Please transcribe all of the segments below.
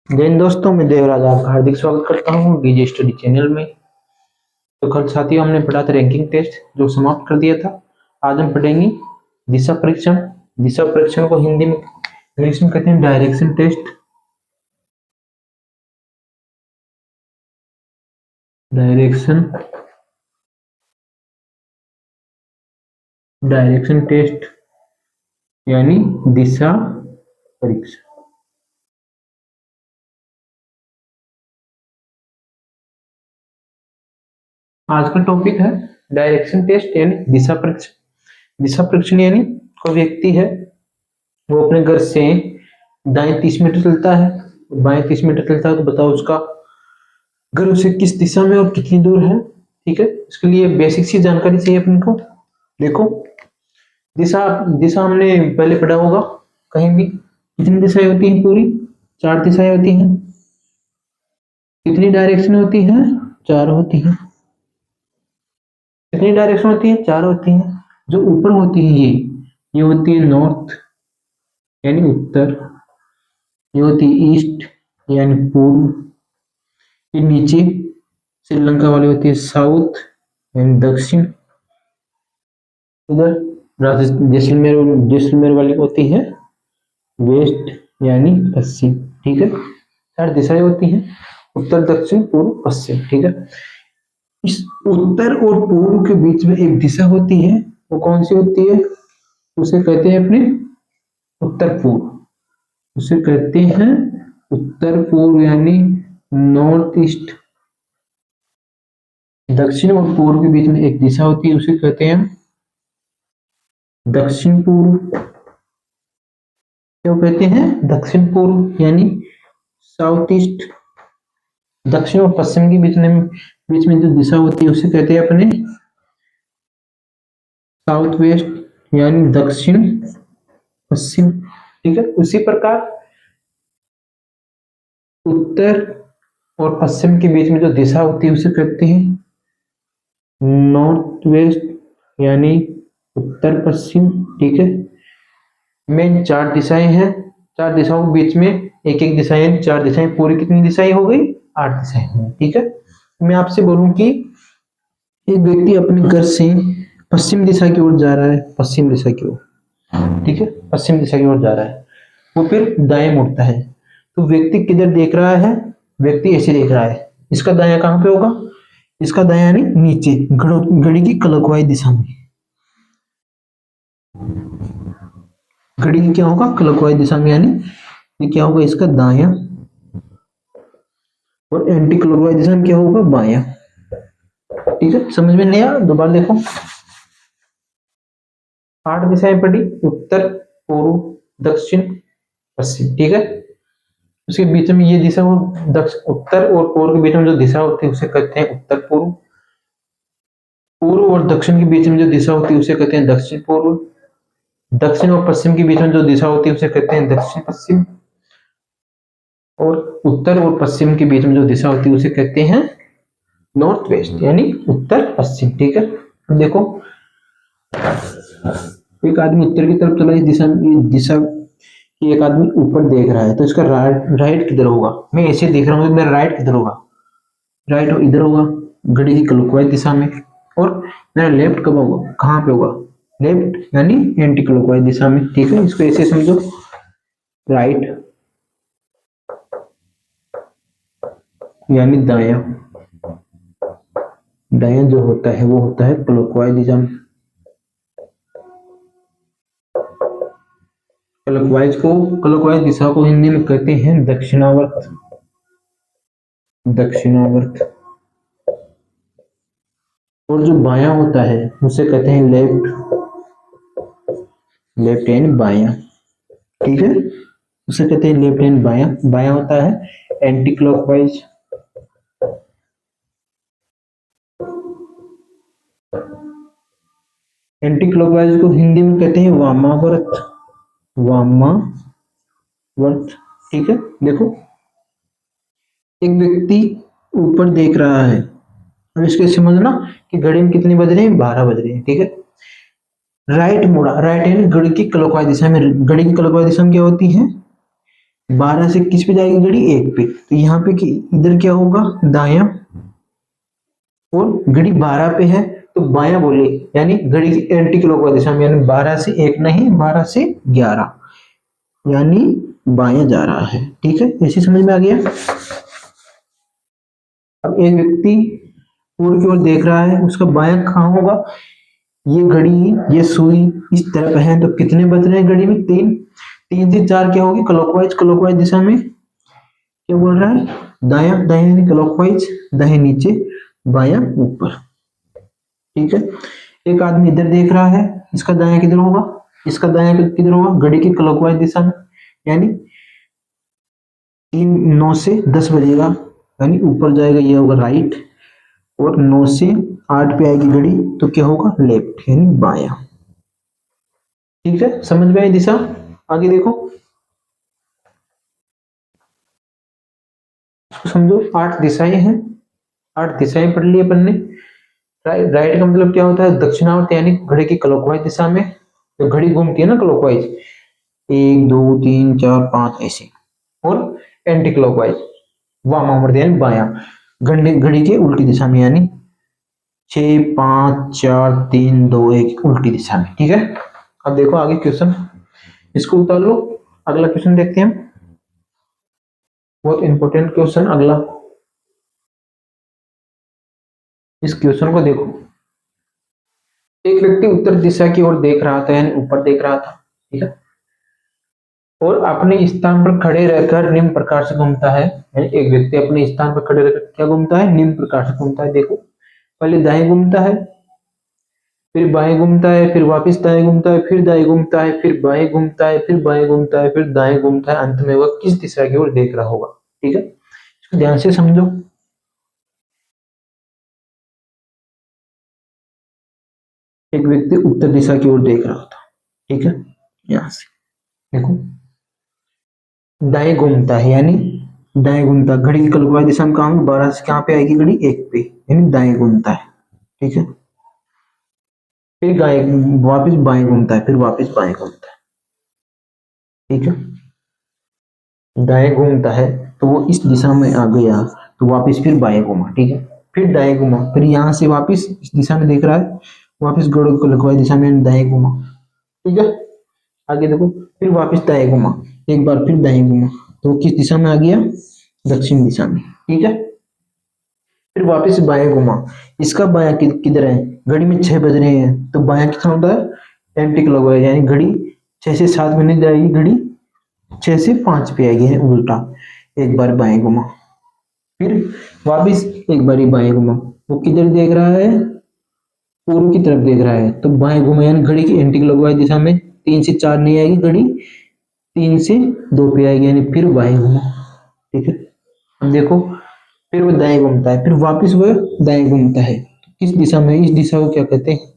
जय हिंद दोस्तों, मैं देवराज आपका हार्दिक स्वागत करता हूँ डीजे स्टडी चैनल में। तो कल साथियों हमने पढ़ा था रैंकिंग टेस्ट जो समाप्त कर दिया था। आज हम पढ़ेंगे दिशा परीक्षण। दिशा परीक्षण को हिंदी में इंग्लिश में कहते हैं डायरेक्शन टेस्ट। डायरेक्शन टेस्ट यानी दिशा परीक्षण। आज का टॉपिक है डायरेक्शन टेस्ट यानी दिशा परीक्षण। दिशा परीक्षण यानी कोई व्यक्ति है, वो अपने घर से दाएं 30 मीटर चलता है, बाएं 30 मीटर चलता है, तो बताओ उसका घर उसे किस दिशा में और कितनी दूर है। ठीक है, इसके लिए बेसिक सी जानकारी चाहिए अपने को। देखो, दिशा दिशा हमने पहले पढ़ा होगा कहीं भी। कितनी दिशाएं होती हैं? पूरी 4 दिशाएं होती हैं। कितनी डायरेक्शन होती हैं? 4 होती हैं। कितनी डायरेक्शन होती है? 4 होती हैं। जो ऊपर होती है ये होती है नॉर्थ यानी उत्तर, ये होती है ईस्ट यानी पूर्व, ये नीचे श्रीलंका वाली होती है साउथ यानी दक्षिण, इधर जैसलमेर वाली होती है वेस्ट यानी पश्चिम। ठीक है, 4 दिशाएं होती हैं, उत्तर दक्षिण पूर्व पश्चिम। ठीक है, इस उत्तर और पूर्व के बीच में एक दिशा होती है, वो कौन सी होती है? उसे कहते हैं अपने उत्तर पूर्व। उसे कहते हैं उत्तर पूर्व यानी नॉर्थ ईस्ट। दक्षिण और पूर्व के बीच में एक दिशा होती है, उसे कहते हैं दक्षिण पूर्व। क्या कहते हैं? दक्षिण पूर्व यानी साउथ ईस्ट। दक्षिण और पश्चिम के बीच में जो दिशा होती है उसे कहते हैं अपने साउथ वेस्ट यानी दक्षिण पश्चिम। ठीक है, उसी प्रकार उत्तर और पश्चिम के बीच में जो दिशा होती है उसे कहते हैं नॉर्थ वेस्ट यानी उत्तर पश्चिम। ठीक है, मेन 4 दिशाएं हैं। 4 दिशाओं के बीच में एक एक दिशा यानी 4 दिशाएं। पूरी कितनी दिशाएं हो गई? 8 दिशाएं हुई। ठीक है, मैं आपसे बोलूं कि एक व्यक्ति अपने घर से पश्चिम दिशा की ओर जा रहा है, पश्चिम दिशा की ओर। ठीक है, पश्चिम दिशा की ओर जा रहा है, वो फिर दाएं मुड़ता है, तो व्यक्ति किधर देख रहा है? व्यक्ति ऐसे देख रहा है। इसका दायां कहां पे होगा? इसका दायां यानी नीचे घड़ी की क्लॉकवाइज दिशा में। घड़ी की क्या होगा? क्लॉकवाइज दिशा में, यानी ये क्या होगा? इसका दायां। और एंटी क्लॉकवाइज दिशा में क्या होगा? बायां। ठीक है, समझ में नहीं आया? दोबारा देखो, 8 दिशाएं पड़ी, उत्तर पूर्व दक्षिण पश्चिम। ठीक है, उसके बीच में ये दिशा, उत्तर और पूर्व के बीच में जो दिशा होती है उसे कहते हैं उत्तर पूर्व। पूर्व और दक्षिण के बीच में जो दिशा होती है उसे कहते हैं दक्षिण पूर्व। दक्षिण और पश्चिम के बीच में जो दिशा होती है उसे कहते हैं दक्षिण पश्चिम। और उत्तर और पश्चिम के बीच में जो दिशा होती है उसे कहते हैं नॉर्थ वेस्ट यानी उत्तर पश्चिम। ठीक है, देखो, एक आदमी उत्तर की तरफ चला, इस दिशा कि एक आदमी ऊपर देख रहा है, तो इसका राइट किधर होगा? मैं ऐसे देख रहा हूँ, मेरा राइट किधर होगा? राइट इधर होगा, घड़ी की क्लॉकवाइज दिशा में। और मेरा लेफ्ट कब होगा? कहाँ पे होगा? लेफ्ट यानी एंटी क्लॉकवाइज दिशा में। ठीक है, इसको ऐसे समझो, राइट यानी दायां। दायां जो होता है वो होता है क्लॉकवाइज दिशा में। क्लॉकवाइज दिशा को हिंदी में कहते हैं दक्षिणावर्त। दक्षिणावर्त। और जो बायां होता है उसे कहते हैं लेफ्ट। लेफ्ट यानी बायां। ठीक है, उसे कहते हैं लेफ्ट हैंड बायां। बायां होता है एंटी क्लॉकवाइज। एंटी क्लॉकवाइज को हिंदी में कहते हैं वामावर्त। वामावर्त। ठीक है, देखो, एक व्यक्ति ऊपर देख रहा है। अब इसके समझना कि घड़ी में कितनी बज रही है? 12 बज रही है। ठीक है, राइट मुड़ा, राइट यानी घड़ी की क्लॉकवाइज दिशा में। घड़ी की क्लॉकवाइज दिशा में क्या होती है? 12 से किस पे जाएगी घड़ी, 1 पे, तो यहाँ पे इधर क्या होगा, दायां, और घड़ी 12 पे है तो बायां बोले, यानी घड़ी की एंटी क्लॉकवाइज दिशा में, यानी 12 से 1 नहीं, 12 से 11, यानी बायां जा रहा है। ठीक है, ऐसी समझ में आ गया। अब एक व्यक्ति पूर्व की ओर देख रहा है, उसका बायां कहाँ होगा, ये घड़ी, ये सुई इस तरफ है, तो कितने बज रहे हैं घड़ी में, 3, 3 से 4 क्या होगी, क्लॉकवाइज, क्लॉकवाइज दिशा में क्या बोल रहा है, दायां, दायां यानी क्लॉकवाइज, दाएं नीचे, बायां ऊपर। ठीक है, एक आदमी इधर देख रहा है, इसका दायां किधर होगा, इसका दायां किधर होगा, घड़ी की क्लॉकवाइज दिशा में, यानी 9 से 10 बजेगा, यानी ऊपर जाएगा, ये होगा राइट, और 9 से 8 पे आएगी घड़ी, तो क्या होगा, लेफ्ट, यानी बायां। ठीक है, समझ में आई दिशा। आगे देखो, समझो 8 दिशाएं हैं, 8 दिशाएं पढ़ ली अपन ने। राइट का मतलब क्या होता है, दक्षिणावर्त, यानी घड़ी की क्लॉकवाइज दिशा में, तो घड़ी घूमती है ना क्लॉकवाइज, 1 2 3 4 5 ऐसे, और एंटी क्लॉकवाइज वामावर्त यानी बायां, घड़ी के उल्टी दिशा में, यानी 6 5 4 3 2 1 उल्टी दिशा में। ठीक है, अब देखो आगे क्वेश्चन, इसको उतार लो, अगला क्वेश्चन देखते हैं, बहुत इंपॉर्टेंट क्वेश्चन अगला। इस क्वेश्चन को देखो, एक व्यक्ति उत्तर दिशा की ओर देख रहा था, यानी ऊपर देख रहा था, ठीक है, और अपने स्थान पर खड़े रहकर निम्न प्रकार से घूमता है, यानी एक व्यक्ति अपने स्थान पर खड़े रहकर क्या घूमता है, निम्न प्रकार से घूमता है। देखो, पहले दाएं घूमता है, फिर बाएं घूमता है, फिर वापस दाएं घूमता है, फिर दाएं घूमता है, फिर बाएं घूमता है, फिर बाएं घूमता है, फिर दाएं घूमता है, अंत में वह किस दिशा की ओर देख रहा होगा। ठीक है, इसको ध्यान से समझो। एक व्यक्ति उत्तर दिशा की ओर देख रहा था, ठीक है, यहां से देखो, दाएं घूमता है, यानी दाएं घूमता, घड़ी की क्लॉकवाइज दिशा में कहाँ, 12 से कहाँ पे आएगी घड़ी, 1 पे, यानी दाएं घूमता है। ठीक है, फिर वापस बाएं घूमता है, फिर वापस बाएं घूमता है। ठीक है, दाएं घूमता है तो वो इस दिशा में आ गया, तो वापस फिर बाएं घूमा, ठीक है, फिर दाएं घूमा, फिर यहाँ से वापस इस दिशा में देख रहा है, वापस घड़ी की क्लॉकवाइज दिशा में दाएं घूमा। ठीक है, आगे देखो, फिर वापस दाएं घूमा, एक बार फिर दाएं घूमा, तो किस दिशा में आ गया, दक्षिण दिशा में। ठीक है, फिर वापस बाएं घुमा, इसका बायां किधर है, घड़ी में 6 बज रहे हैं, तो बायां कितना होता है, एंटी क्लॉकवाइज, यानी घड़ी 6 से 7 में नहीं जाएगी, घड़ी 6 से 5 पे आएगी, है उल्टा। एक बार बाएं घुमा, फिर वापस एक बार बाएं घुमा, वो किधर देख रहा है, पूर्व की तरफ देख रहा है, तो बाएं घुमा, यानी घड़ी की एंटी क्लॉकवाइज दिशा में 3 से 4 नहीं आएगी घड़ी, 3 से 2 पे आएगी, यानी फिर बाएं घुमा। ठीक है, अब देखो, फिर वो दाएं घूमता है, फिर वापस वो दाएं घूमता है, तो किस दिशा में, इस दिशा को क्या कहते हैं,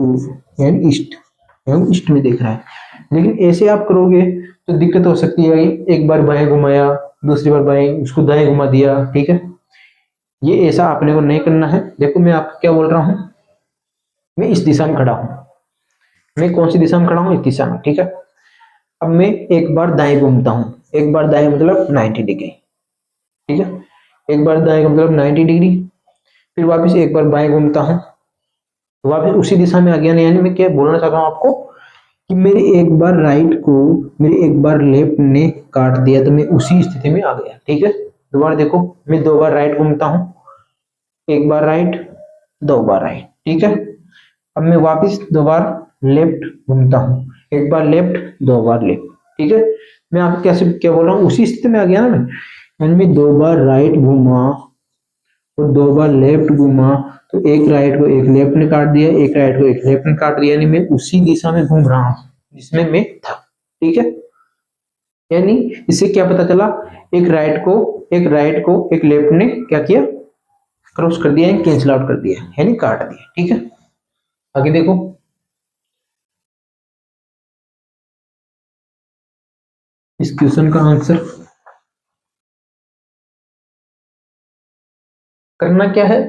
पूर्व, यानी ईस्ट, यानी ईस्ट में देख रहा है। लेकिन ऐसे आप करोगे तो दिक्कत हो सकती है, एक बार बाएं घुमाया, दूसरी बार बाएं, उसको दाएं घुमा दिया। ठीक है, ये ऐसा आपने को नहीं करना है। देखो मैं आपको क्या बोल रहा हूँ, मैं इस दिशा में खड़ा हूँ, मैं कौन सी दिशा में खड़ा हूँ, इस दिशा में। ठीक है, अब मैं एक बार दाएं घूमता हूँ, एक बार दाएं मतलब 90 डिग्री। ठीक है, एक बार दाएं का मतलब 90 डिग्री, फिर वापस एक बार बाएं घूमता हूँ, वापस उसी दिशा में आ गया ना, यानी मैं क्या बोलना चाहता हूँ आपको, कि मेरे एक बार राइट को मेरे एक बार लेफ्ट ने काट दिया, तो मैं उसी स्थिति में आ गया। ठीक है, दोबारा देखो, मैं 2 बार राइट घूमता हूँ, एक बार राइट, 2 बार राइट। ठीक है, अब मैं वापस 2 बार लेफ्ट घूमता हूँ, एक बार लेफ्ट, 2 बार लेफ्ट। ठीक है, मैं आपको कैसे क्या बोल रहा हूँ, उसी स्थिति में आ गया ना मैं, यानी मैं 2 बार राइट घूमा और 2 बार लेफ्ट घूमा, तो एक राइट को एक लेफ्ट ने काट दिया, एक राइट को एक लेफ्ट ने काट दिया, यानी मैं उसी दिशा में घूम रहा हूँ जिसमें मैं था। ठीक है, यानी इससे क्या पता चला, एक राइट को एक लेफ्ट ने क्या किया, क्रॉस कर दिया, कैंसिल आउट कर दिया, यानी काट दिया। ठीक है, आगे देखो, इस क्वेश्चन का आंसर करना क्या है,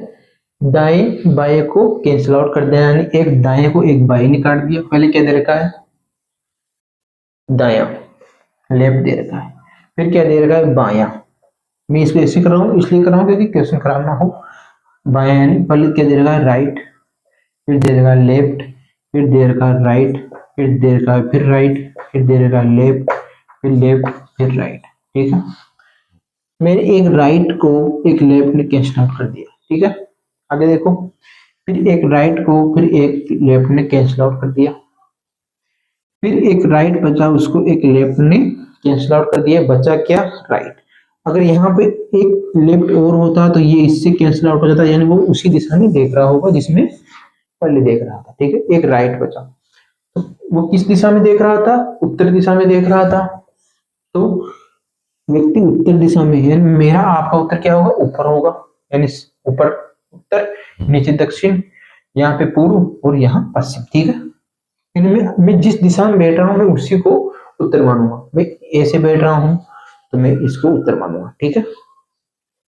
दाएं बाएं को कैंसिल आउट कर देना, यानी एक दाएं को एक बाएं ने काट दिया। पहले क्या दे रखा है, दाया, लेफ्ट दे रखा है, फिर क्या दे रखा है बायां। मैं इसको ऐसे कर रहा हूँ, इसलिए कर रहा हूँ क्योंकि क्वेश्चन खराब ना हो। बायां यानी पहले क्या दे रखा है राइट, फिर दे रखा है लेफ्ट, फिर दे रखा है राइट, फिर दे रखा है फिर राइट, फिर दे रखा है लेफ्ट, फिर लेफ्ट, फिर राइट। ठीक है, मैंने एक राइट को एक लेफ्ट ने कैंसिल आउट कर दिया। ठीक है, आगे देखो, फिर एक राइट को फिर एक लेफ्ट ने कैंसिल आउट कर दिया, फिर एक राइट बचा उसको एक लेफ्ट ने कैंसिल आउट कर दिया, बचा क्या राइट। अगर यहाँ पे एक लेफ्ट और होता तो ये इससे कैंसिल आउट हो जाता, यानी वो उसी दिशा में देख रहा होगा जिसमें पहले देख रहा था। ठीक है, एक राइट बचा, तो वो किस दिशा में देख रहा था, उत्तर दिशा में देख रहा था। तो व्यक्ति उत्तर दिशा में है, मेरा आपका उत्तर क्या होगा, ऊपर होगा, यानी ऊपर उत्तर, नीचे दक्षिण, यहाँ पे पूर्व और यहाँ पश्चिम। ठीक है, यानी मैं जिस दिशा में बैठ रहा हूँ मैं उसी को उत्तर मानूंगा। मैं ऐसे बैठ रहा हूँ तो मैं इसको उत्तर मानूंगा। ठीक है,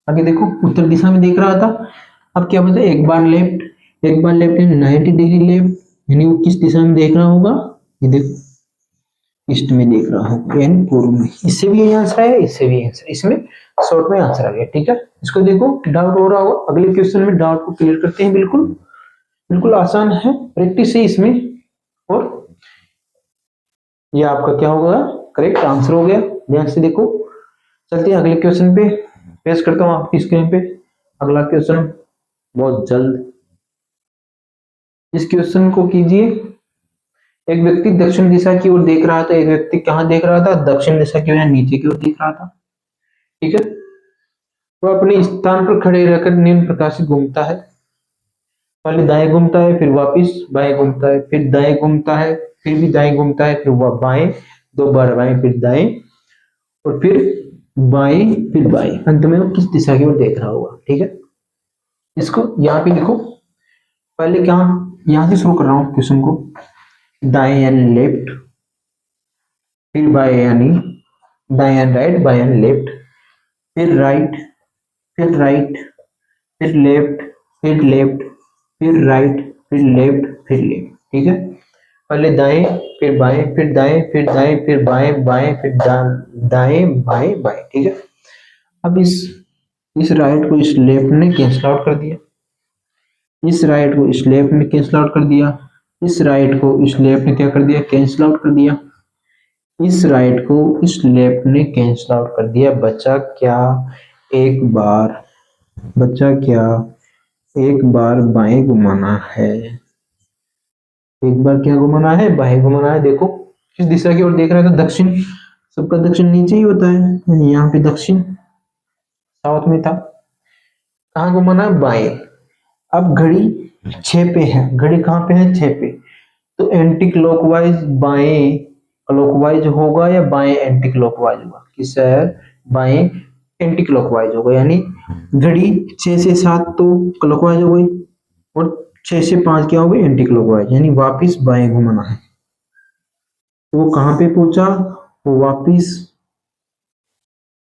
आगे देखो, उत्तर दिशा में देख रहा था, अब क्या बता, एक बार लेफ्ट, एक बार लेफ्ट यानी 90 डिग्री लेफ्ट, यानी वो किस दिशा में देख रहा होगा, ये देखो ईस्ट में देख रहा होगा, यानी पूर्व में। इससे भी यही आंसर है, इससे भी आंसर, इसमें शॉर्ट में आंसर आ गया। ठीक है, इसको देखो डाउट हो रहा होगा, अगले क्वेश्चन में डाउट को क्लियर करते हैं। बिल्कुल बिल्कुल आसान है, प्रैक्टिस है इसमें, और ये आपका क्या होगा, करेक्ट आंसर हो गया। ध्यान से देखो, चलते हैं अगले क्वेश्चन पे, पेश करता हूँ आपकी स्क्रीन पे अगला क्वेश्चन बहुत जल्द। इस क्वेश्चन को कीजिए, एक व्यक्ति दक्षिण दिशा की ओर देख रहा था, एक व्यक्ति कहाँ देख रहा था, दक्षिण दिशा की ओर या नीचे की ओर देख रहा था। ठीक है, वो अपने स्थान पर खड़े रहकर निम्न प्रकार से घूमता है, पहले दाएं घूमता है, फिर वापिस बाएं घूमता है, फिर दाएं घूमता है, फिर भी दाएं घूमता है, फिर वह बाएं, दो बार बाएं, फिर दाएं, और फिर बाएं, फिर बाएं, अंत में वो किस दिशा की ओर देख रहा होगा। ठीक है, इसको यहाँ पे लिखो, पहले क्या, यहाँ से शुरू कर रहा हूँ क्वेश्चन को, दाएं यानी लेफ्ट, फिर बाएं यानी दाएं यानी राइट, बाएं यानी लेफ्ट, फिर राइट, फिर राइट, फिर लेफ्ट, फिर लेफ्ट, फिर राइट, फिर लेफ्ट, फिर लेफ्ट। ठीक है, पहले दाएं, फिर बाएं, फिर दाएं, फिर दाएं, फिर बाएं, बाएं, फिर दाएं, बाएं, बाएं। ठीक है, अब इस राइट को इस लेफ्ट ने कैंसिल आउट कर दिया, इस राइट को इस लेफ्ट ने कैंसिल आउट कर दिया, इस राइट को इस लेफ्ट ने क्या कर दिया, कैंसिल आउट कर दिया, इस राइट को इस लेफ्ट ने कैंसिल आउट कर दिया, बचा क्या, एक बार, बचा क्या, एक बार बाएं घुमाना है, एक बार क्या घुमाना है, बाएं घुमाना है। देखो किस दिशा की ओर देख रहा है, तो दक्षिण, सबका दक्षिण नीचे ही होता है, यहाँ पे दक्षिण साउथ में था, कहाँ घुमाना है, बाएं। अब घड़ी 6 पे है, घड़ी कहाँ पे है, 6 पे, तो एंटी क्लॉकवाइज बाएं क्लॉकवाइज होगा या बाएं एंटी क्लॉकवाइज होगा, किस शहर, बाएं एंटी क्लॉकवाइज होगा, यानी घड़ी 6 से 7 तो क्लॉकवाइज हो गई, और 6 से 5 क्या हो गई, एंटी क्लॉकवाइज, यानी वापिस बाएं घुमाना है। तो वो कहाँ पे पहुंचा, वो वापिस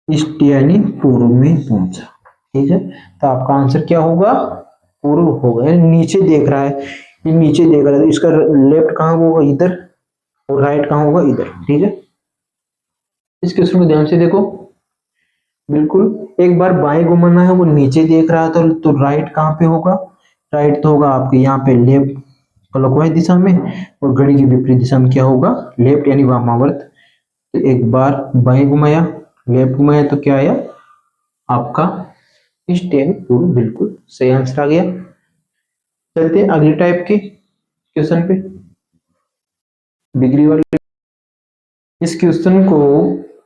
ईस्ट यानी पूर्व में पहुंचा। ठीक है, तो आपका आंसर क्या होगा, पूर्व होगा, यानी नीचे देख रहा है, ये नीचे देख रहा है, तो इसका लेफ्ट कहाँ होगा, इधर, और राइट कहाँ होगा, इधर। ठीक है, इस क्वेश्चन को ध्यान से देखो, बिल्कुल एक बार बाएं घुमाना है, वो नीचे देख रहा था, तो राइट कहाँ पे होगा, राइट तो होगा आपके यहाँ पे लेफ्ट क्लॉकवाइज दिशा में, और घड़ी की विपरीत दिशा में क्या होगा, लेफ्ट यानी वामावर्त। तो एक बार बाएं घुमाया, लेफ्ट घुमाया, तो क्या आया आपका ईस्ट यानी पूर्व, बिल्कुल सही आंसर आ गया। चलते हैं अगले टाइप के क्वेश्चन पे, डिग्री वाले। इस क्वेश्चन को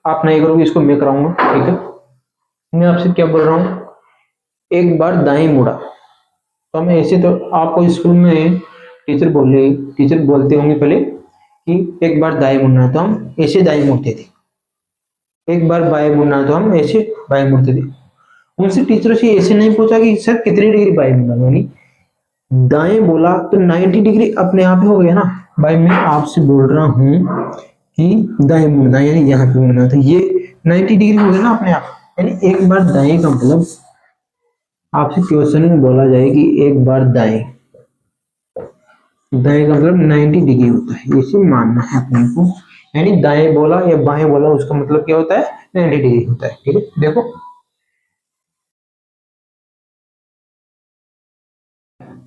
आप नहीं करोगे, इसको मैं कराऊंगा। ठीक है, मैं आपसे क्या बोल रहा हूँ, एक बार दाएं मुड़ा, तो हम ऐसे, तो आपको स्कूल में टीचर बोलते होंगे पहले कि एक बार दाएं मुड़ना है, तो हम ऐसे दाएं मुड़ते थे, एक बार बाएं मुड़ना है तो हम ऐसे बाएं मुड़ते थे। उनसे टीचरों से ऐसे नहीं पूछा कि सर कितनी डिग्री बाएं मुड़ना, यानी दाएं बोला तो 90 डिग्री अपने आप ही हो गया ना। भाई मैं आपसे बोल रहा हूँ कि दाएं मुड़ना, यानी यहाँ पे मुड़ना, तो ये 90 डिग्री हो गया ना अपने आप, यानी एक बार दाएं का मतलब, आपसे क्वेश्चन में बोला जाए कि एक बार दाएं, दाएं का मतलब 90 डिग्री होता है, इसे मानना है अपने को, यानी दाएं बोला या बाएं बोला उसका मतलब क्या होता है, 90 डिग्री होता है। ठीक है, देखो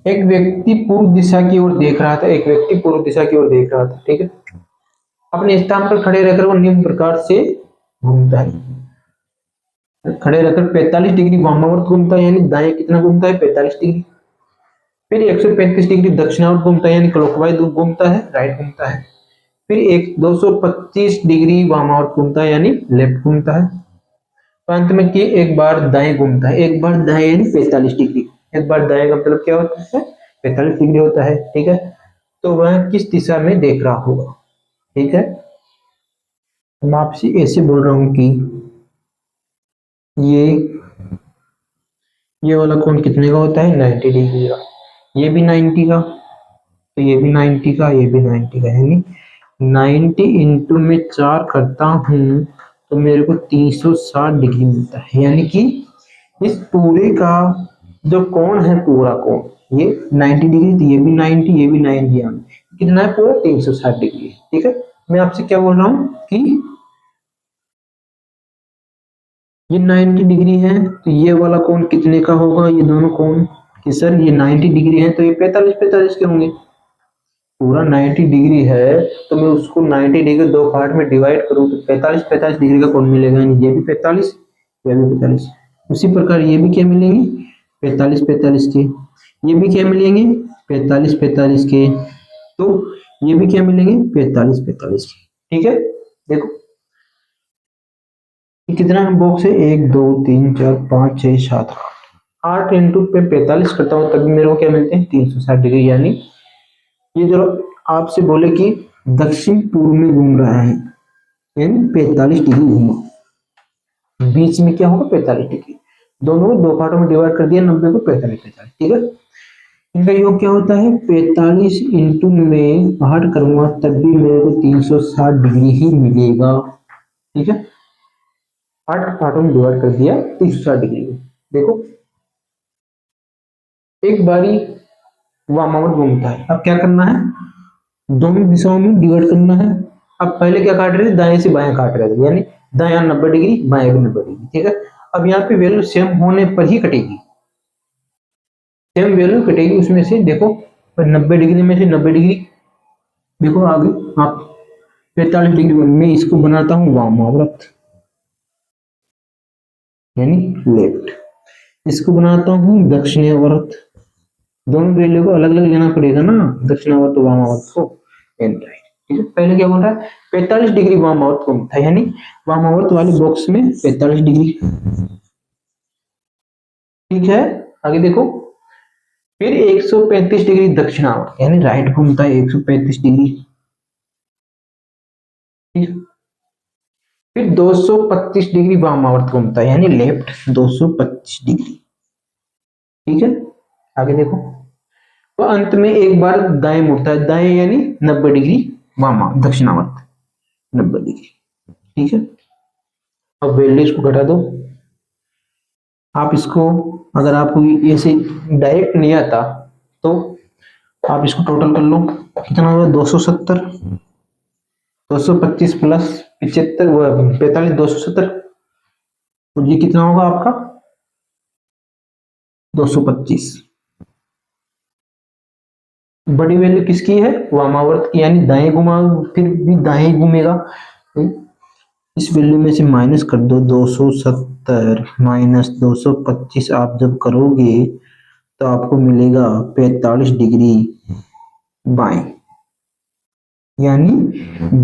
एक व्यक्ति पूर्व दिशा की ओर देख रहा था, एक व्यक्ति पूर्व दिशा की ओर देख रहा था। ठीक है, अपने स्थान पर खड़े रहकर वो निम्न प्रकार से घूमता है। खड़े रहकर 45 डिग्री वामावर्त घूमता है, यानी दाएं कितना घूमता है, 45 डिग्री। फिर 135 डिग्री दक्षिणावर्त घूमता है, यानी क्लॉकवाइज घूमता है, राइट घूमता है। फिर एक 225 डिग्री वामावर्त घूमता है, यानी लेफ्ट घूमता है। तो अंत में कि एक बार दाएं घूमता है, एक बार दाएं यानी 45 डिग्री, एक बार दाएं का मतलब क्या होता है, 45 डिग्री होता है। ठीक है, तो वह किस दिशा में देख रहा होगा। ठीक है, मैं आपसे ऐसे बोल रहा हूं कि ये ये वाला कोण कितने का होता है, 90 डिग्री का। ये भी 90 का, तो ये भी 90 का, ये भी 90 का, यानी 90 इंटू में 4 करता हूं तो मेरे को 360 डिग्री मिलता है। यानी कि इस पूरे का जो कोण है, पूरा कोण ये 90 डिग्री, तो ये भी 90, ये भी 90, कितना है पूरा 360 डिग्री। ठीक है, मैं आपसे क्या बोल रहा हूँ कि ये 90 डिग्री है, तो ये वाला कोण कितने का होगा, ये दोनों कोण कि सर ये 90 डिग्री है तो ये 45 के होंगे। पूरा 90 डिग्री है तो मैं उसको 90 डिग्री दो पार्ट में डिवाइड करूं तो 45 डिग्री का कोण मिलेगा, यानी ये भी 45, ये भी 45। उसी प्रकार ये भी क्या मिलेंगे, 45 के। ये भी क्या मिलेंगे, 45 के। तो ये भी क्या मिलेंगे, 45 के। ठीक है, देखो ये कितना बॉक्स है, 1 2 3 4 5 6 7 8 इंटू पे 45 करता हूँ तभी मेरे को क्या मिलते हैं, 360 डिग्री। यानी ये जो आपसे बोले कि दक्षिण पूर्व में घूम रहा है, यानी 45 डिग्री घूमा, बीच में क्या होगा, 45 डिग्री। दोनों को दो पार्टों में डिवाइड कर दिया, 90 को 45। ठीक है, इनका योग क्या होता है, 45 इंटू में 8 करूंगा तब भी मेरे को 360 डिग्री ही मिलेगा। ठीक है, 8 पार्टों में डिवाइड कर दिया 360 डिग्री। देखो एक बारी वामावर्त घूमता है, अब क्या करना है, दोनों दिशाओं में डिवाइड करना है। अब पहले क्या काट रहे थे, दाएं से बाएं काट रहे थे, यानी दाएं 90 डिग्री, बाएं भी 90 डिग्री। ठीक है, अब यहाँ पे वैल्यू सेम होने पर ही कटेगी, सेम वैल्यू कटेगी उसमें से। देखो 90 डिग्री में से 90 डिग्री, देखो आगे आप 45 डिग्री में इसको बनाता हूँ वामावर्त, यानी लेफ्ट, इसको बनाता हूँ दक्षिणावर्त। दोनों वैल्यू को अलग अलग लेना पड़ेगा ना, दक्षिणावर्त और वामावर्त को, एंड राइट। ठीक है, पहले क्या बोल रहा है, 45 डिग्री वामावर्त घूमता है, यानी वामावर्त वाले बॉक्स में 45 डिग्री। ठीक है, आगे देखो फिर 135 डिग्री दक्षिणावर्त, यानी राइट घूमता है 135 डिग्री। ठीक, फिर 225 डिग्री वामावर्त घूमता है, यानी लेफ्ट 225 डिग्री। ठीक है, आगे देखो तो अंत में एक बार दाएं मुड़ता है, दाएं यानी 90 डिग्री वामा दक्षिणावर्त, 90 डिग्री। ठीक है, अब वैल्यूज को घटा दो। आप इसको अगर आपको ऐसे डायरेक्ट नहीं आता तो आप इसको टोटल कर लो, कितना होगा, 270, 225 प्लस 75 वो 45, 270, तो ये कितना होगा आपका 225। बड़ी वैल्यू किसकी है, वामावर्त की, यानी दाएं घुमा, फिर भी दाएं घूमेगा। इस वैल्यू में से माइनस कर दो, 270 माइनस 225 आप जब करोगे तो आपको मिलेगा 45 डिग्री बाएं। यानी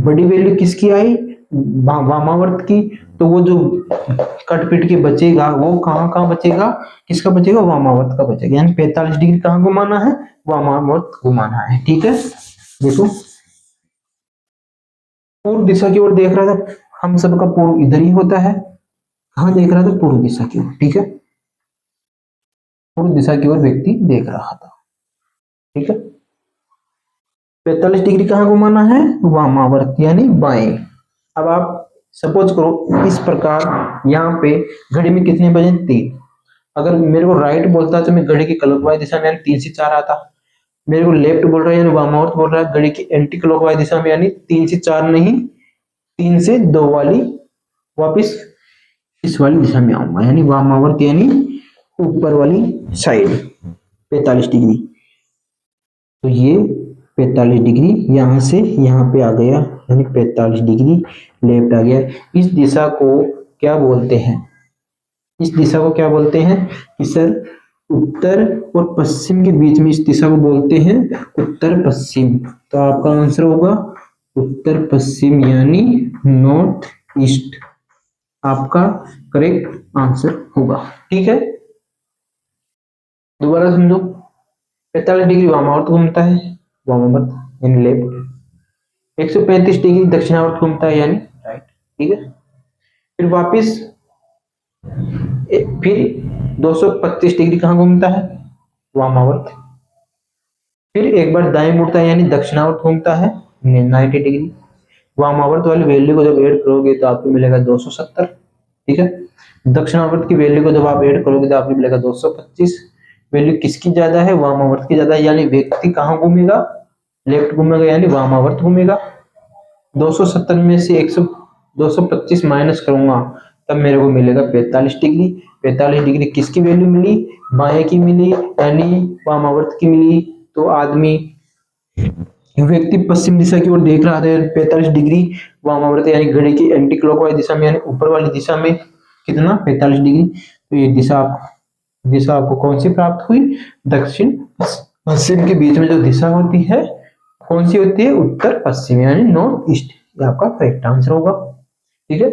बड़ी वैल्यू किसकी आई, वामावर्त की, तो वो जो कट पिट के बचेगा वो कहाँ कहाँ बचेगा, किसका बचेगा, वामावर्त का बचेगा। यानी 45 डिग्री कहाँ घुमाना है, वामावर्त घुमाना है। ठीक है, देखो पूर्व दिशा की ओर देख रहा था, हम सबका पूर्व इधर ही होता है, कहाँ देख रहा था, पूर्व दिशा की ओर। ठीक है, पूर्व दिशा की ओर व्यक्ति देख रहा था। ठीक है, 45 डिग्री कहाँ घुमाना है, वामावर्त यानी बाएं। अब आप सपोज करो इस प्रकार, यहाँ पे घड़ी में कितने बजे, 3। अगर मेरे को राइट बोलता तो मैं घड़ी की क्लॉकवाइज दिशा में यानी 3 से 4 आता। मेरे को लेफ्ट बोल रहा है यानी वामावर्त बोल रहा है, घड़ी की एंटी क्लॉकवाइज दिशा में, यानी 3 से 4 नहीं, 3 से 2 वाली वापिस इस वाली दिशा में आऊंगा, यानी वामावर्त यानी ऊपर वाली साइड 45 डिग्री। तो ये 45 डिग्री यहाँ से यहाँ पे आ गया, यानी 45 डिग्री लेफ्ट आ गया। इस दिशा को क्या बोलते हैं, इस दिशा को क्या बोलते हैं कि सर उत्तर और पश्चिम के बीच में इस दिशा को बोलते हैं उत्तर पश्चिम। तो आपका आंसर होगा उत्तर पश्चिम यानी नॉर्थ ईस्ट, आपका करेक्ट आंसर होगा। ठीक है, दोबारा समझो। 45 डिग्री वामावर्त घूमता है, वामावर्त यानी लेफ्ट। 135 डिग्री दक्षिणावर्त घूमता है यानी राइट। ठीक है, फिर वापिस फिर 225 डिग्री कहाँ घूमता है, वामावर्त। फिर एक बार दाएं मुड़ता है यानी दक्षिणावर्त घूमता है 90 डिग्री। वामावर्त वाली वैल्यू को जब ऐड करोगे तो आपको मिलेगा 270। ठीक है, दक्षिणावर्त की वैल्यू को जब आप ऐड करोगे तो आपको मिलेगा 225। वैल्यू किसकी ज्यादा है, वामावर्त की ज्यादा है, यानी व्यक्ति कहाँ घूमेगा, लेफ्ट घूमेगा, यानी वामावर्त घूमेगा। 270 में से 225 माइनस करूंगा तब मेरे को मिलेगा 45 डिग्री। 45 डिग्री किसकी वैल्यू मिली, बाएं की मिली, यानी वामावर्त की मिली। तो आदमी व्यक्ति पश्चिम दिशा की ओर देख रहा था, 45 डिग्री वामावर्त यानी घड़ी की एंटी क्लॉकवाइज दिशा में, यानी ऊपर वाली दिशा में कितना 45 डिग्री। तो ये दिशा आपको कौन सी प्राप्त हुई, दक्षिण पश्चिम के बीच में जो दिशा होती है कौन सी होती है, उत्तर पश्चिम यानी नॉर्थ ईस्ट। ये आपका करेक्ट आंसर होगा। ठीक है,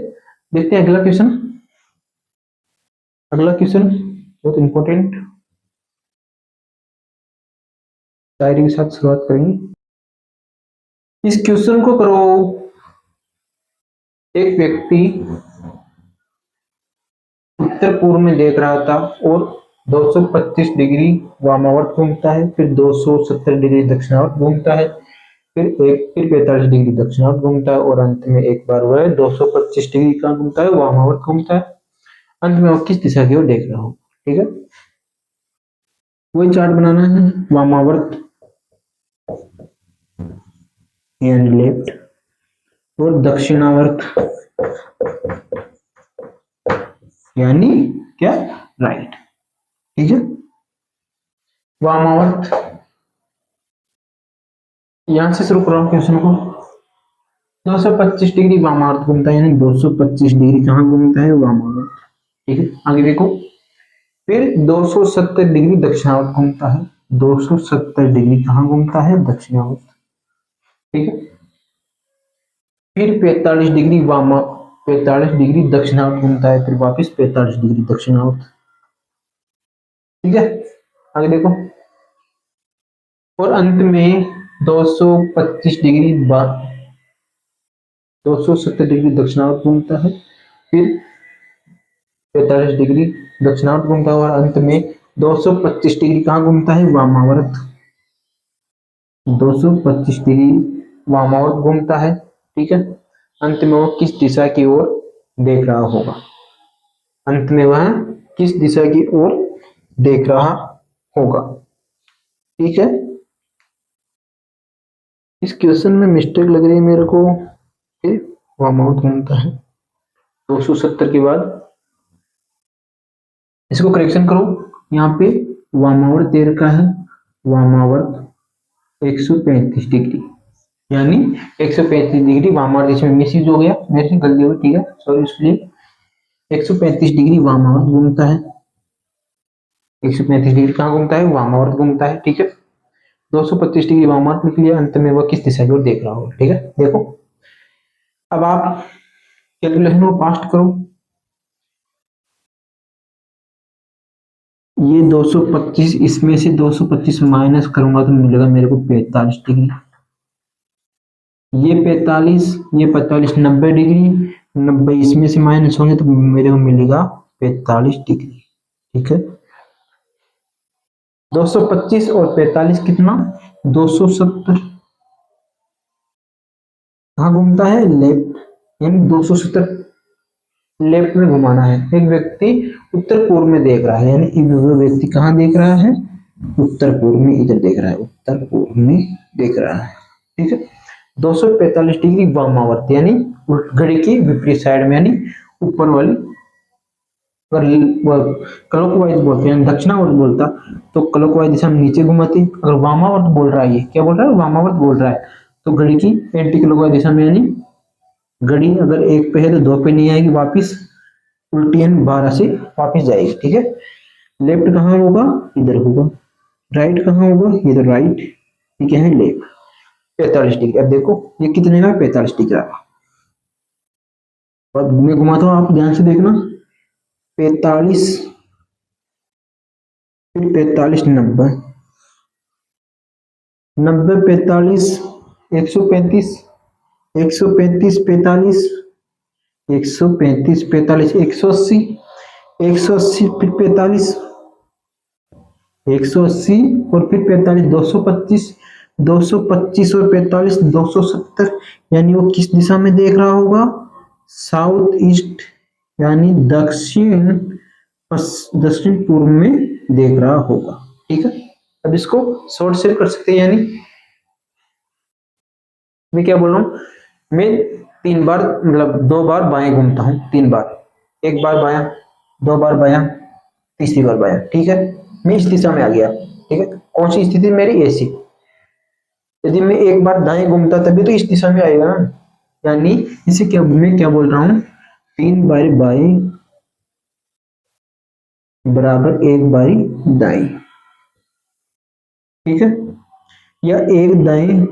देखते हैं अगला क्वेश्चन। अगला क्वेश्चन बहुत इंपॉर्टेंट, शायरी के साथ शुरुआत करेंगे। इस क्वेश्चन को करो, एक व्यक्ति उत्तर पूर्व में देख रहा था और 225 डिग्री वामावर्त घूमता है, फिर 270 डिग्री दक्षिणावर्त घूमता है, फिर 45 डिग्री दक्षिणावर्त घूमता है, और अंत में एक बार वह 225 डिग्री का घूमता है, वामावर्त घूमता है। अंत में वो किस दिशा की ओर देख रहा हो। ठीक है, वही चार्ट बनाना है, वामावर्त यानी लेफ्ट और दक्षिणावर्त यानी क्या, राइट। ठीक है, वामावर्त यहां से शुरू कर रहा हूं क्वेश्चन को। 225 डिग्री वामावर्त घूमता है, यानी 225 डिग्री कहां घूमता है, वामावर्त। ठीक है, आगे देखो। फिर 270 डिग्री दक्षिणावर्त घूमता है, 270 डिग्री कहां घूमता है, दक्षिणावर्त। ठीक है, फिर 45 डिग्री 45 डिग्री दक्षिणावर्त घूमता है, फिर वापस 45 डिग्री दक्षिणावर्त। ठीक है, आगे देखो। और अंत में 225 डिग्री 270 डिग्री दक्षिणावर्त घूमता है, फिर 45 डिग्री दक्षिणावर्त घूमता है, और अंत में 225 डिग्री कहाँ घूमता है, वामावर्त। 225 डिग्री वामावर्त घूमता है। ठीक है, अंत में वो किस दिशा की ओर देख रहा होगा, अंत में वह किस दिशा की ओर देख रहा होगा। ठीक है, इस क्वेश्चन में मिस्टेक लग रही है मेरे को, वामावर्त घूमता है 270 के बाद, इसको करेक्शन करो। यहाँ पे वामावर्त दे रखा है, वामावर्त 135 डिग्री, यानी 135 डिग्री वामावर्त, इसमें मिसयूज हो गया, मेरे से गलती हुई। ठीक है, सॉरी उसके लिए। 135 डिग्री वामावर्त घूमता है, 135 डिग्री कहाँ घूमता है, वामावर्त घूमता है। ठीक है, 225 डिग्री वामावर्त लिख लिया, अंत में वह किस दिशा की ओर देख रहा हो। ठीक है, देखो अब आप कैलकुलेशन को फास्ट करो। ये 225, इसमें से 225 माइनस करूंगा तो मिलेगा मेरे को 45 डिग्री। ये 45, ये 45, 90 डिग्री, 90 इसमें से माइनस होंगे तो मेरे को मिलेगा 45 डिग्री। ठीक है, 225 और 45 कितना, 270 कहाँ घूमता है, लेफ्ट, यानी 270 लेफ्ट में घुमाना है। एक व्यक्ति उत्तर पूर्व में देख रहा है, यानी वो व्यक्ति कहाँ देख रहा है, उत्तर पूर्व में, इधर देख रहा है, उत्तर पूर्व में देख रहा है। ठीक है, 245 डिग्री वामावर्त यानी घड़ी की विपरीत साइड में, यानी ऊपर वाली अगर क्लॉकवाइज बोलते हैं दक्षिणावर्त बोलता तो क्लॉकवाइज दिशा में नीचे घुमाती। अगर वामावर्त बोल रहा है, ये क्या बोल रहा है, वामावर्त बोल रहा है, तो घड़ी की एंटी क्लॉकवाइज दिशा में, यानी घड़ी अगर एक पे है तो दो पे नहीं आएगी वापिस, उल्टी यानी 12 से वापिस जाएगी। ठीक है, लेफ्ट कहाँ होगा, इधर होगा। राइट कहाँ होगा, ये तो राइट, ये क्या है, लेफ्ट। 45 डिग्री। अब देखो ये कितने का, 45 डिग्री का। और मैं घुमाता हूँ, आप ध्यान से देखना। 45, फिर 45, 90, 90, 45, 135, 135, 45, 135, 45, 180, 180, फिर 45, 180 और फिर 45, 225, 225 और 45, 270। यानी वो किस दिशा में देख रहा होगा, साउथ ईस्ट, यानी दक्षिण पूर्व में देख रहा होगा। ठीक है, अब इसको शॉर्ट शेयर कर सकते हैं। यानी मैं क्या बोल रहा हूँ, मैं 3 बार मतलब 2 बार बाएं घूमता हूँ, 3 बार, 1 बार बायां, 2 बार बायां, तीसरी बार बायां। ठीक है, मैं इस दिशा में आ गया। ठीक है, कौन सी स्थिति मेरी, ऐसी। यदि मैं 1 बार दाएं घूमता तभी तो इस दिशा में आएगा ना, यानी इसे क्या, मैं क्या बोल रहा हूँ, 3 बार बाएं बराबर 1 बारी दाएं। ठीक है, या 1 दाएं,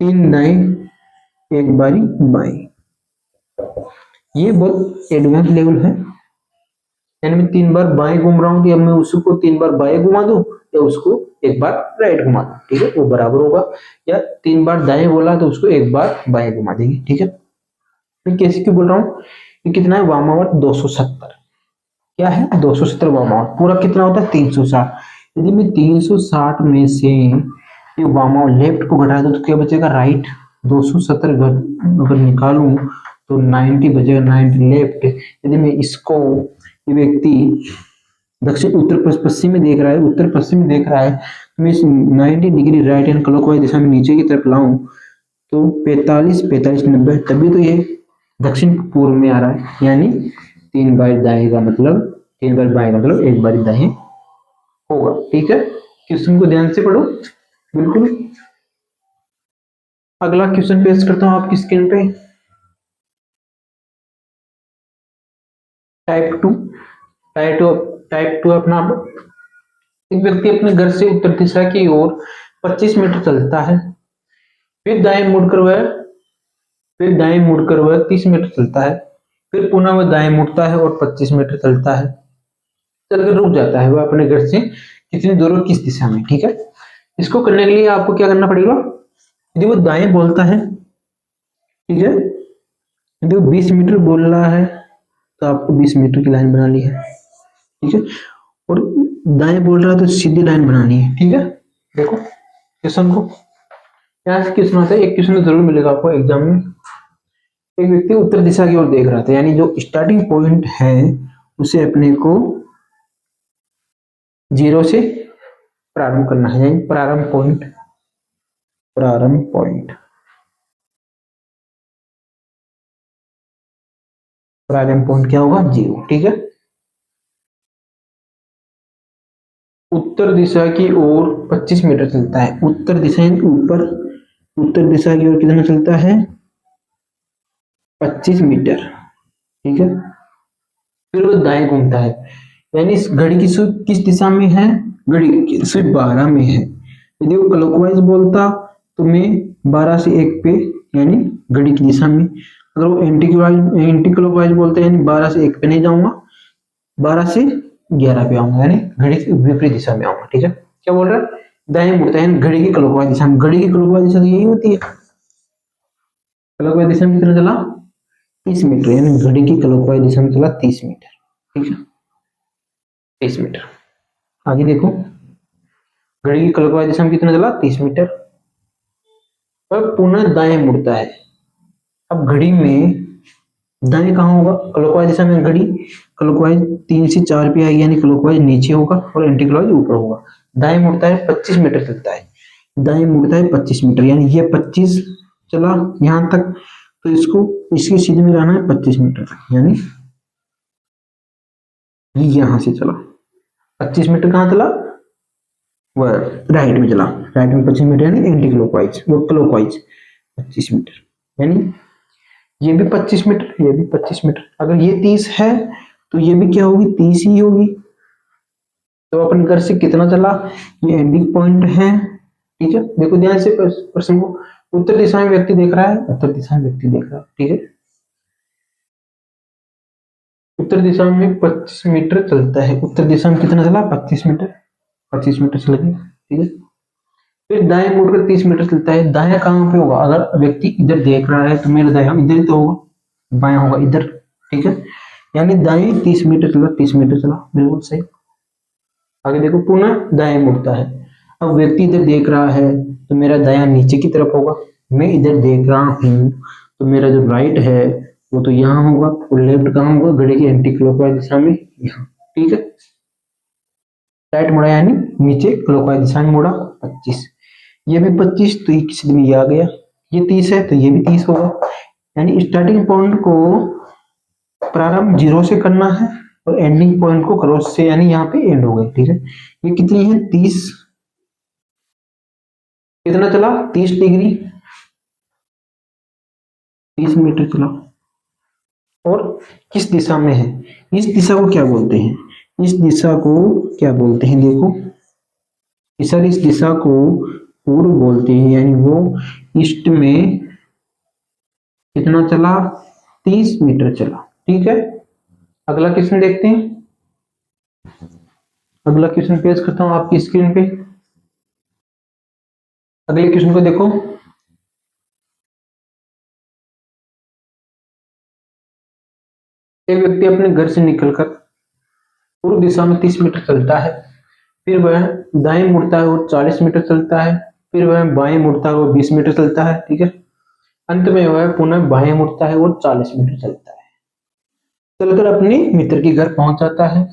3 दाएं, 1 बारी बाएं। ये बहुत एडवांस लेवल है। यानी मैं 3 बार बाएं घूम रहा हूँ, तो अब मैं उसको 3 बार बाएं घुमा दूं या उसको 1 बार राइट घुमा दूं। ठीक है, वो बराबर होगा। या 3 बार दाएं बोला तो उसको 1 बार बाएं घुमा देंगे। ठीक है, मैं कैसे क्यों बोल रहा हूँ, ये कितना है, वामावर्त 270। क्या है, 270 वामावर्त। पूरा कितना होता है, 360। यदि मैं 360 में से ये वामावर्त लेफ्ट को घटा दूं तो क्या बचेगा, राइट। 270 अगर निकालूं तो 90 बचेगा, 90 लेफ्ट। यदि मैं इसको, ये व्यक्ति दक्षिण उत्तर पश्चिम में देख रहा है, उत्तर पश्चिम में देख रहा है, तो मैं इस 90 डिग्री राइट एंड क्लॉकवाइज दिशा में नीचे की तरफ लाऊं तो 45, 45, 90, तभी तो ये दक्षिण पूर्व में आ रहा है। यानी 3 बार दाएं का मतलब, 3 बार बाएं का मतलब 1 बार दाएं होगा। ठीक है, क्वेश्चन को ध्यान से पढ़ो बिल्कुल। अगला क्वेश्चन पेश करता हूं आपकी स्क्रीन पे। टाइप 2, टाइप टू अपना, एक व्यक्ति अपने घर से उत्तर दिशा की ओर 25 मीटर चलता है, फिर दाएं मुड़कर वह 30 मीटर चलता है, फिर पुनः वह दाएं मुड़ता है और 25 मीटर चलता है, चलकर रुक जाता है। वह अपने घर से कितनी दूर और किस दिशा में। ठीक है, इसको करने के लिए आपको क्या करना पड़ेगा, यदि वो दाएं बोलता है, ठीक है, यदि वो 20 मीटर बोल रहा है तो आपको 20 मीटर की लाइन बनानी है। ठीक है, और दाएं बोल रहा है तो सीधी लाइन बनानी है। ठीक है, देखो क्वेश्चन को, यहाँ से क्वेश्चन आता है, एक क्वेश्चन तो जरूर मिलेगा आपको एग्जाम में। एक व्यक्ति उत्तर दिशा की ओर देख रहा था, यानी जो स्टार्टिंग पॉइंट है उसे अपने को 0 से प्रारंभ करना है, यानी प्रारंभ पॉइंट, क्या होगा, 0। ठीक है, उत्तर दिशा की ओर 25 मीटर चलता है, उत्तर दिशा यानी ऊपर, उत्तर दिशा की ओर कितना चलता है, 25 मीटर। ठीक है, फिर वो दाएं घूमता है, यानी इस घड़ी की सुई किस दिशा में है, घड़ी की सुई 12 में है। यदि वो क्लॉकवाइज बोलता तो मैं 12 से 1 पे, यानी घड़ी की दिशा में। अगर वो एंटी क्लॉकवाइज बोलते हैं, यानी 12 से 1 पे नहीं जाऊंगा, 12 से 11 पे आऊंगा, यानी घड़ी की विपरीत दिशा में आऊंगा। ठीक है, क्या बोल रहा है, दाएं मुड़ता है, घड़ी की क्लॉकवाइज दिशा में। घड़ी की क्लॉकवाइज दिशा यही होती है, क्लॉकवाइज दिशा में कितना चला, 30 मीटर, यानी घड़ी की क्लॉकवाइज दिशा में चला 30 मीटर। ठीक है, 30 मीटर। आगे देखो, घड़ी की क्लॉकवाइज दिशा में कितना चला, 30 मीटर, और पुनः दाएं मुड़ता है। अब घड़ी में दाएं कहाँ होगा, क्लॉकवाइज दिशा में घड़ी क्लॉकवाइज 3 से 4 पे आएगी, यानी क्लॉकवाइज नीचे होगा और एंटी क्लॉकवाइज ऊपर होगा। दाएं मुड़ता है, 25 मीटर चलता है, दाएं मुड़ता है 25 मीटर, यानी ये 25 चला यहां तक, तो इसको इसकी सीधे में लाना है 25 मीटर तक, यानी ये यहां से चला 25 मीटर, कहाँ चला, वह राइट में चला, राइट में 25 मीटर यानी एंटी क्लॉकवाइज, वो क्लॉकवाइज 25 मीटर, यानी ये भी 25 मीटर, ये भी 25 मीटर। अगर ये 30 है तो ये भी क्या होगी, 30 ही होगी। तो अपन घर से कितना चला, ये एंडिंग पॉइंट है, ठीक है। देखो ध्यान से प्रश्न को, उत्तर दिशा में व्यक्ति देख रहा है, उत्तर दिशा में व्यक्ति देख रहा है, ठीक है। उत्तर दिशा में 25 मीटर चलता है, उत्तर दिशा में कितना चला, 25 मीटर, 25 मीटर चल गया, ठीक है। फिर दाएं मुड़कर 30 मीटर चलता है, दाया कहाँ पे होगा, अगर व्यक्ति इधर देख रहा है तो मेरा दाया इधर ही तो होगा, बाया होगा इधर, ठीक है। यानी दाएं 30 मीटर चला, 30 मीटर चला, बिल्कुल सही। आगे देखो, पुनः दाएं मुड़ता है, अब व्यक्ति इधर देख रहा है तो मेरा दाया नीचे की तरफ होगा, मैं इधर देख रहा हूं तो मेरा जो राइट है वो तो यहाँ होगा, और लेफ्ट कहाँ होगा, घड़ी की एंटी क्लॉकवाइज दिशा में, यहाँ, ठीक है। राइट मुड़ा यानी नीचे क्लॉकवाइज दिशा में मुड़ा, 25, ये भी 25, तो ये किसी में ये आ गया, ये 30 है तो ये भी 30 होगा। यानी स्टार्टिंग पॉइंट को प्रारंभ 0 से करना है और एंडिंग पॉइंट को क्रॉस से, यानी यहाँ पे एंड हो गए, ठीक है। ये कितनी है, 30, कितना चला, 30 डिग्री, 30 मीटर चला, और किस दिशा में है, इस दिशा को क्या बोलते हैं, इस दिशा को क्या बोलते हैं, देखो सर, इस दिशा को पूर्व बोलते हैं, यानी वो ईस्ट में कितना चला, 30 मीटर चला, ठीक है। अगला क्वेश्चन देखते हैं, अगला क्वेश्चन पेश करता हूं आपकी स्क्रीन पे। अगले क्वेश्चन को देखो, एक व्यक्ति अपने घर से निकलकर पूर्व दिशा में 30 मीटर चलता है, फिर वह दाएं मुड़ता है और 40 मीटर चलता है, फिर वह बाएं मुड़ता है और 20 मीटर चलता है, ठीक है। अंत में वह पुनः बाएं मुड़ता है और 40 मीटर चलता है, चलकर अपने मित्र के घर पहुंच जाता है।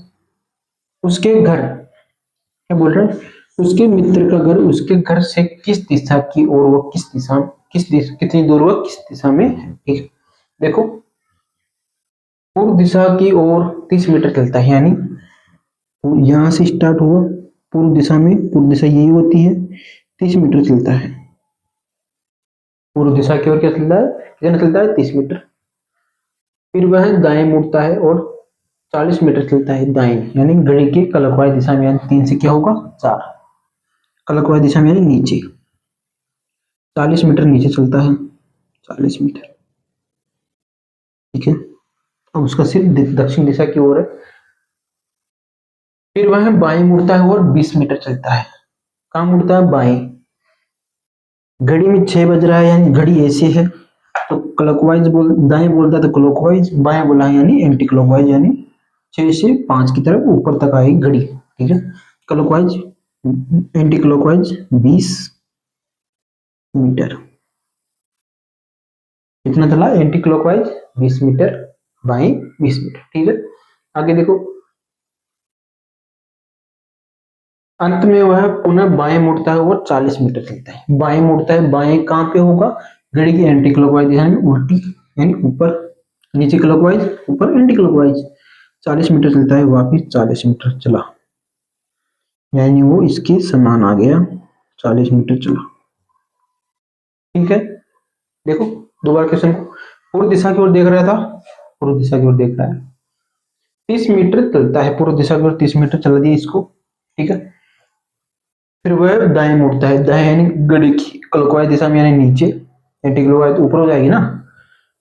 उसके घर, क्या बोल रहे हैं, उसके मित्र का घर उसके घर से किस दिशा की ओर, वो किस दिशा, कितनी दूर वह किस दिशा में है, ठीक है। देखो, पूर्व दिशा की ओर 30 मीटर चलता है, यानी यहां से स्टार्ट हुआ पूर्व दिशा में, पूर्व दिशा यही होती है, 30 मीटर चलता है, पूर्व दिशा की ओर क्या चलता है, कितना चलता है, 30 मीटर। फिर वह दाएं मुड़ता है और 40 मीटर चलता है दाएं, यानी घड़ी के क्लॉकवाइज दिशा में, यानी 3 से क्या होगा, 4, क्लॉकवाइज दिशा में यानी नीचे, 40 मीटर नीचे चलता है, 40 मीटर, ठीक है। अब उसका सिर दक्षिण दिशा की ओर है। फिर वह बाएं मुड़ता है और 20 मीटर चलता है, कहाँ मुड़ता है, बाएं। घड़ी में 6 बज रहा है, यानी घड़ी ऐसी है तो क्लॉकवाइज बोल, दाएं बोलता है तो क्लॉकवाइज, बाएं बोला है यानी एंटी क्लॉकवाइज, यानी 6 से 5 की तरफ ऊपर तक आएगी घड़ी, ठीक है। क्लॉकवाइज, एंटी क्लॉकवाइज 20 मीटर, कितना चला, एंटी क्लॉकवाइज 20 मीटर, बाएं 20 मीटर, ठीक है। आगे देखो, अंत में वह पुनः बाएं मुड़ता है और 40 मीटर चलता है, बाएं मुड़ता है, बाएं कहाँ पे होगा, घड़ी की एंटी क्लॉकवाइज दिशा में, उल्टी, यानी ऊपर, नीचे क्लॉकवाइज, ऊपर एंटी क्लॉकवाइज, 40 मीटर चलता है, वापिस 40 मीटर चला, यानी वो इसके समान आ गया, 40 मीटर चला, ठीक है। देखो दोबारा क्वेश्चन को, पूर्व दिशा की ओर देख रहा था, पूर्व दिशा की ओर देख रहा है, 30 मीटर चलता है, पूर्व दिशा की ओर 30 मीटर चला दिया इसको, ठीक है। फिर वह दाएं मुड़ता है, दाएं यानी घड़ी की क्लॉकवाइज दिशा में, यानी नीचे, एंटी क्लॉकवाइज ऊपर हो जाएगी ना,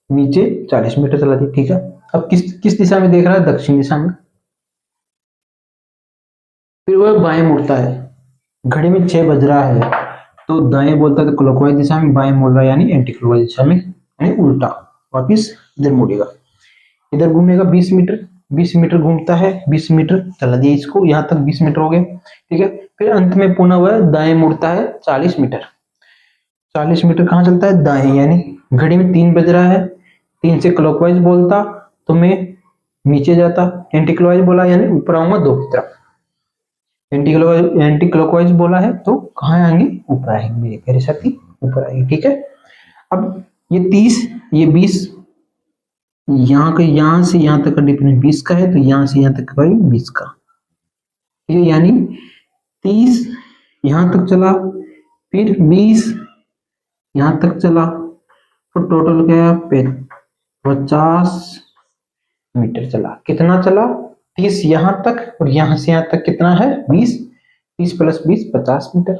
नीचे 40 मीटर चला दी, ठीक है। अब किस किस दिशा में देख रहा है, दक्षिण दिशा में। फिर वह बाएं मुड़ता है, घड़ी में 6 बज रहा है तो दाएं बोलता है तो क्लॉकवाइज दिशा में, बाएं मुड़ रहा है यानी एंटी क्लॉकवाइज दिशा में, यानी उल्टा, वापिस इधर मुड़ेगा, इधर घूमेगा 20 मीटर, 20 मीटर घूमता है, 20 मीटर चला दिया इसको, यहाँ तक 20 मीटर हो गए, ठीक है। फिर अंत में पुनः वह दाएं मुड़ता है 40 मीटर, 40 मीटर कहाँ चलता है, दाएं, यानी घड़ी में 3 बज रहा है, 3 से क्लॉकवाइज बोलता तो मैं नीचे जाता, एंटी क्लॉकवाइज बोला यानी ऊपर आऊंगा 2 की तरफ, एंटी क्लॉकवाइज बोला है तो कहाँ आएंगे, ऊपर आएंगे, मेरे प्यारे साथी ऊपर आएंगे, ठीक है। अब ये 30, ये 20, यहाँ का यहाँ से यहाँ तक का डिफरेंस 20 का है, तो यहाँ से यहाँ तक का भाई 20 का, ठीक है। यानी 30 यहाँ तक चला, फिर 20 यहाँ तक चला, तो टोटल क्या है 50 मीटर चला। कितना चला? 30 यहाँ तक, और यहाँ से यहाँ तक कितना है 20, 30 प्लस 20 50 मीटर,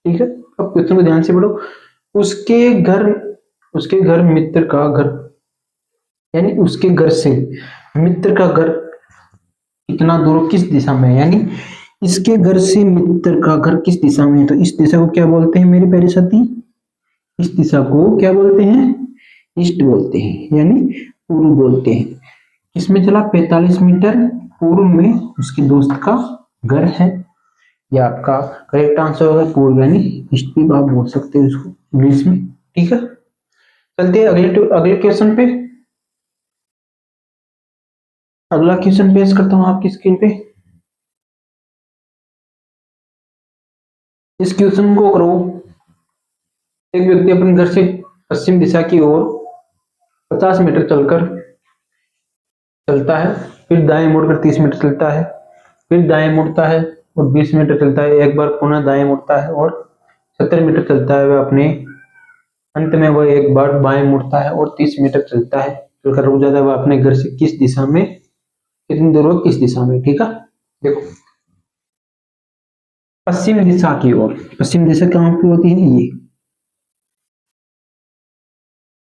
ठीक है। अब क्वेश्चन को ध्यान से पढ़ो। उसके घर मित्र का घर, यानी उसके घर से मित्र का घर कितना दूर, किस दिशा में है, यानी इसके घर से मित्र का घर किस दिशा में है, तो इस दिशा को क्या बोलते हैं मेरे प्यारे साथी? इस दिशा को क्या बोलते हैं? ईस्ट बोलते हैं, यानी पूर्व बोलते हैं। किसमें चला? 45 मीटर पूर्व में उसके दोस्त का घर है। यह आपका करेक्ट आंसर होगा, पूर्व यानी ईस्ट भी आप बोल सकते हो इसको इंग्लिश में, ठीक है। चलते हैं अगले क्वेश्चन पे। अगला क्वेश्चन पेश करता हूं आपकी स्क्रीन पे। इस क्वेश्चन को करो। एक व्यक्ति अपने घर से पश्चिम दिशा की ओर 50 मीटर चलता है, फिर दाएं मुड़कर 30 मीटर चलता है, फिर दाएं मुड़ता है और 20 मीटर चलता है। एक बार पुनः दाएं मुड़ता है और 70 मीटर चलता है। वह अपने अंत में वह एक बार बाएं मुड़ता है और 30 मीटर चलता है, चलकर रुक जाता है। वह अपने घर से किस दिशा में, कितनी दूर, किस दिशा में, ठीक है। देखो पश्चिम दिशा की ओर, पश्चिम दिशा कहाँ पे होती है? ये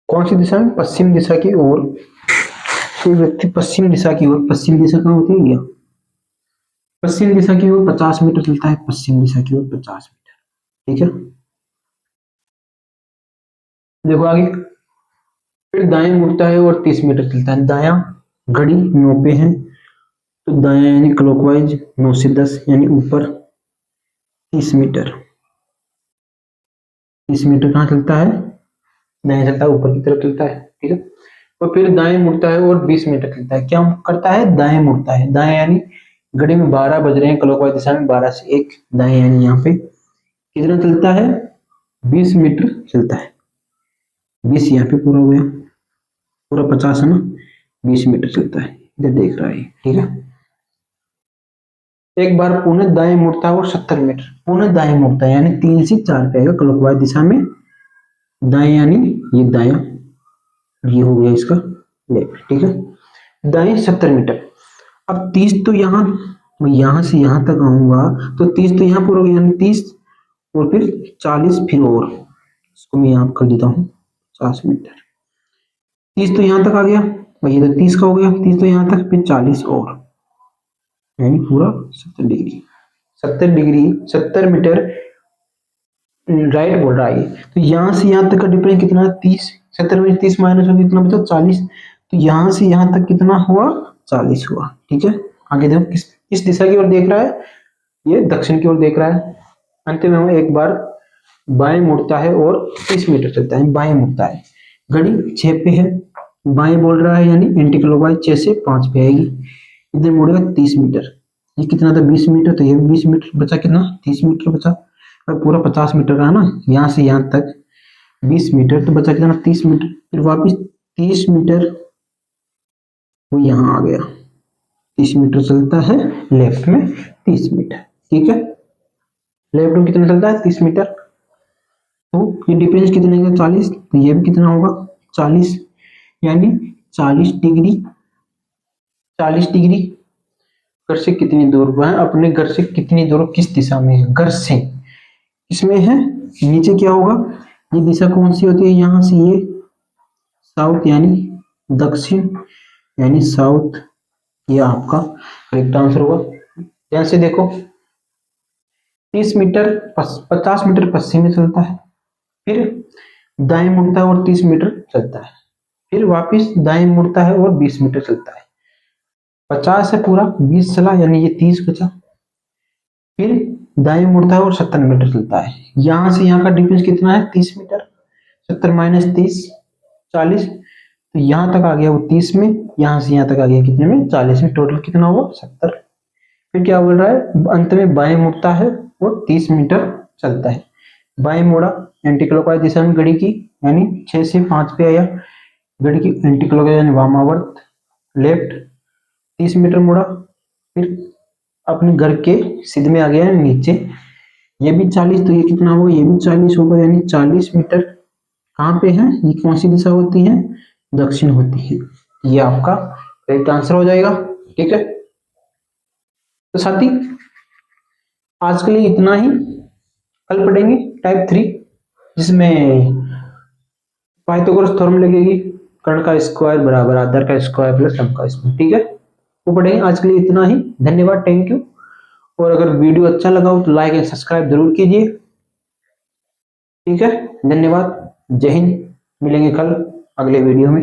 कौन सी दिशा में? पश्चिम दिशा की ओर। कोई व्यक्ति पश्चिम दिशा की ओर, पश्चिम दिशा कहाँ होती है? पश्चिम दिशा की ओर 50 मीटर चलता है, पश्चिम दिशा की ओर 50 मीटर, ठीक है। देखो आगे, फिर दाएं मुड़ता है और 30 मीटर चलता है। दायां घड़ी 9 पे है, तो दायां यानी क्लॉकवाइज 9 से 10 यानी ऊपर 30 मीटर। 30 मीटर कहाँ चलता है? दाएं चलता है, ऊपर की तरफ चलता है, ठीक है। और फिर दाएं मुड़ता है और 20 मीटर चलता है। क्या करता है? दाएं मुड़ता है। दाएं यानी घड़ी में 12 बज रहे हैं क्लॉकवाइज दिशा में, 12 से 1 दाएं, यानी यहाँ पे कितना चलता है? 20 मीटर चलता है। 20 यहाँ पे पूरा हो गया, पूरा 50 है ना, 20 मीटर चलता है, इधर देख रहा है, ठीक है। एक बार पुनः दाएं मुड़ता है और 70 मीटर, पुनः दाएं मुड़ता है यानी 3 से 4 पे आएगा क्लॉकवाइज दिशा में। दाएं यानी ये दायां, ये हो गया इसका लेफ्ट, ठीक है। दाएं 70 मीटर। अब 30 तो यहाँ, मैं यहाँ से यहाँ तक आऊंगा तो 30 तो यहाँ पूरा हो गया, यानी 30 और फिर 40 फिर और, इसको मैं यहाँ कर देता हूँ 50 मीटर। 30 तो यहाँ तक आ गया, ये तो 30 का हो गया, 30 तो यहाँ तक, फिर 40 और, यानी पूरा 70 डिग्री, 70 डिग्री 70 मीटर राइट बोल रहा है। तो यहाँ से यहाँ तक का डिफरेंस कितना है? 30, 70 में 30 माइनस होगी, कितना बचा? 40। तो यहाँ से यहाँ तक कितना हुआ? 40 हुआ, ठीक है। आगे देखो, किस दिशा की ओर देख रहा है? ये दक्षिण की ओर देख रहा है। अंत में वो एक बार बाएं मुड़ता है और 30 मीटर चलता है, बाएं मुड़ता है। घड़ी 6 पे है, बाएं बोल रहा है, यानी एंटी क्लॉकवाइज 6 से 5 पे आएगी। इधर मुड़ेगा 30 मीटर, ये कितना था? 20 मीटर, तो ये 20 मीटर बचा, कितना? 30 मीटर बचा। और पूरा 50 मीटर का है ना, यहाँ से यहाँ तक 20 मीटर, तो बचा कितना? 30 मीटर। फिर वापस 30 मीटर वो यहाँ आ गया, 30 मीटर चलता है लेफ्ट में, 30 मीटर, ठीक है। लेफ्ट में कितना चलता है? 30 मीटर। तो ये डिफरेंस कितने का? 40। तो ये भी कितना होगा? 40, यानी 40 डिग्री। 40 डिग्री घर से कितनी दूर, वह अपने घर से कितनी दूर, किस दिशा में है? घर से इसमें है, नीचे क्या होगा? ये दिशा कौन सी होती है? यहाँ से ये साउथ यानी दक्षिण, यानी साउथ, ये आपका करेक्ट आंसर होगा। ध्यान से देखो, 30 मीटर 50 मीटर पश्चिम में चलता है, फिर दाएं मुड़ता है और 30 मीटर चलता है, फिर वापस दाएं मुड़ता है और 20 मीटर चलता है। 50 है पूरा, 20 चला, यानी ये 30 बचा। फिर दाएं मुड़ता है और 70 मीटर चलता है। यहाँ से यहाँ का डिफरेंस कितना है? 30 मीटर। 70 माइनस 30 40, तो यहाँ तक आ गया वो 30 में, यहाँ से यहाँ तक आ गया कितने में? 40 में। टोटल कितना हुआ? 70। फिर क्या बोल रहा है? अंत में बाएं मुड़ता है और 30 मीटर चलता है। बाएं मुड़ा एंटी क्लॉकवाइज दिशा में घड़ी की, यानी 6 से 5 पे आया। घड़ी की एंटी क्लॉकवाइज यानी वामावर्त लेफ्ट 30 मीटर मुड़ा, फिर अपने घर के सीधे में आ गया नीचे। ये भी 40, तो ये कितना होगा, ये भी 40 होगा, यानी 40 मीटर कहाँ पे है, ये कौन सी दिशा होती है, दक्षिण होती है। ये आपका करेक्ट आंसर हो जाएगा। ठीक है, तो साथी आज के लिए इतना ही। कल पढ़ेंगे टाइप 3, जिसमें पाइथागोरस थ्योरम लगेगी, कर्ण का स्क्वायर बराबर आधार का स्क्वायर प्लस लंब का स्क्वायर। ठीक है, वो पढ़ेंगे। आज के लिए इतना ही, धन्यवाद, थैंक यू। और अगर वीडियो अच्छा लगा हो तो लाइक एंड सब्सक्राइब जरूर कीजिए। ठीक है, धन्यवाद, जय हिंद। मिलेंगे कल अगले वीडियो में।